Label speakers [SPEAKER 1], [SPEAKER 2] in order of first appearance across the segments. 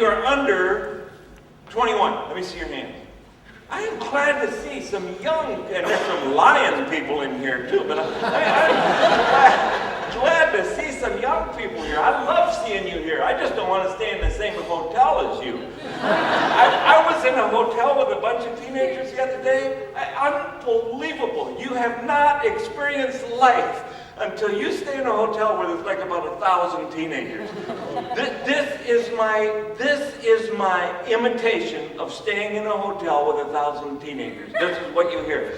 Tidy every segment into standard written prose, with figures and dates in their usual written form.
[SPEAKER 1] you are under 21. Let me see your hands. I am glad to see some young, and there's some lion people in here too, but I'm glad to see some young people here. I love seeing you here. I just don't want to stay in the same hotel as you. I was in a hotel with a bunch of teenagers the other day. Unbelievable. You have not experienced life until you stay in a hotel where there's like about 1,000 teenagers. This is my imitation of staying in a hotel with 1,000 teenagers. This is what you hear.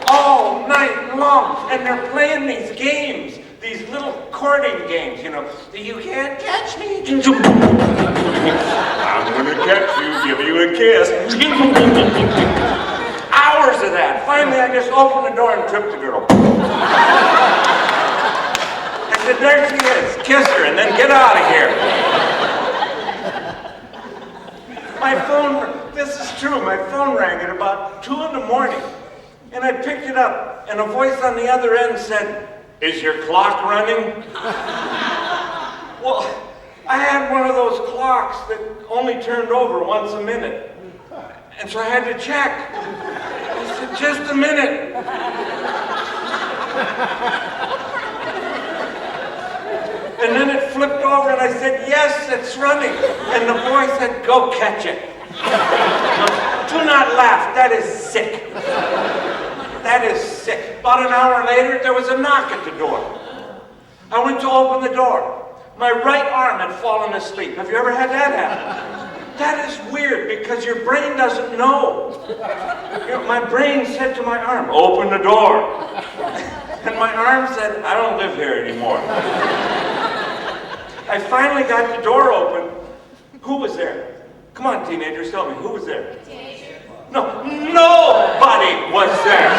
[SPEAKER 1] All night long, and they're playing these games, these little courting games, you know. You can't catch me. I'm gonna catch you, give you a kiss. Hours of that. Finally, I just opened the door and tripped the girl. I said, there she is. Kiss her and then get out of here. My phone, this is true, my phone rang at about 2 in the morning. And I picked it up, and a voice on the other end said, is your clock running? Well, I had one of those clocks that only turned over once a minute. And so I had to check. I said, just a minute. And then it flipped over and I said, yes, it's running. And the boy said, go catch it. Do not laugh, that is sick. That is sick. About an hour later, there was a knock at the door. I went to open the door. My right arm had fallen asleep. Have you ever had that happen? That is weird because your brain doesn't know. You know, my brain said to my arm, open the door. And my arm said, I don't live here anymore. I finally got the door open. Who was there? Come on, teenagers, tell me, who was there? No, nobody was there.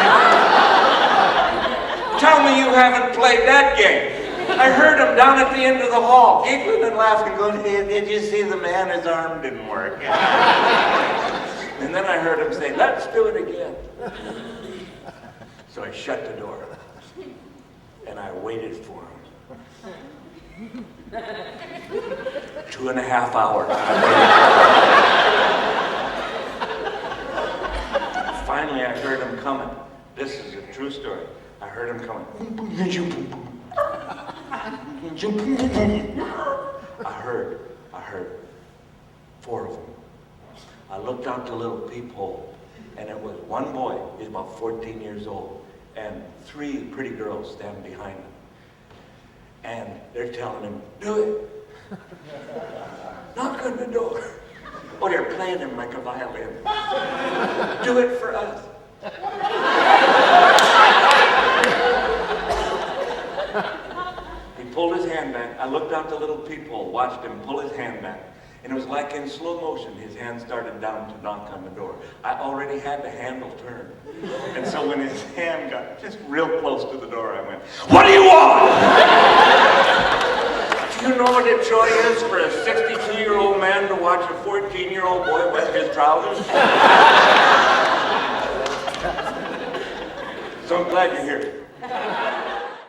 [SPEAKER 1] Tell me you haven't played that game. I heard him down at the end of the hall, giggling and laughing, going, hey, did you see the man? His arm didn't work. And then I heard him say, let's do it again. So I shut the door, and I waited for him. 2.5 hours. Finally, I heard him coming. This is a true story. I heard him coming. I heard 4 of them. I looked out the little peephole, and it was one boy, he's about 14 years old, and 3 pretty girls standing behind him. And they're telling him, do it. Knock on the door. Oh, they're playing him like a violin. Do it for us. He pulled his hand back. I looked out the little peephole, watched him pull his hand back. And it was like in slow motion, his hand started down to knock on the door. I already had the handle turned. And so when his hand got just real close to the door, I went, what do you want? Do you know what a joy is for a 62-year-old man to watch a 14-year-old boy wet his trousers? So I'm glad you're here.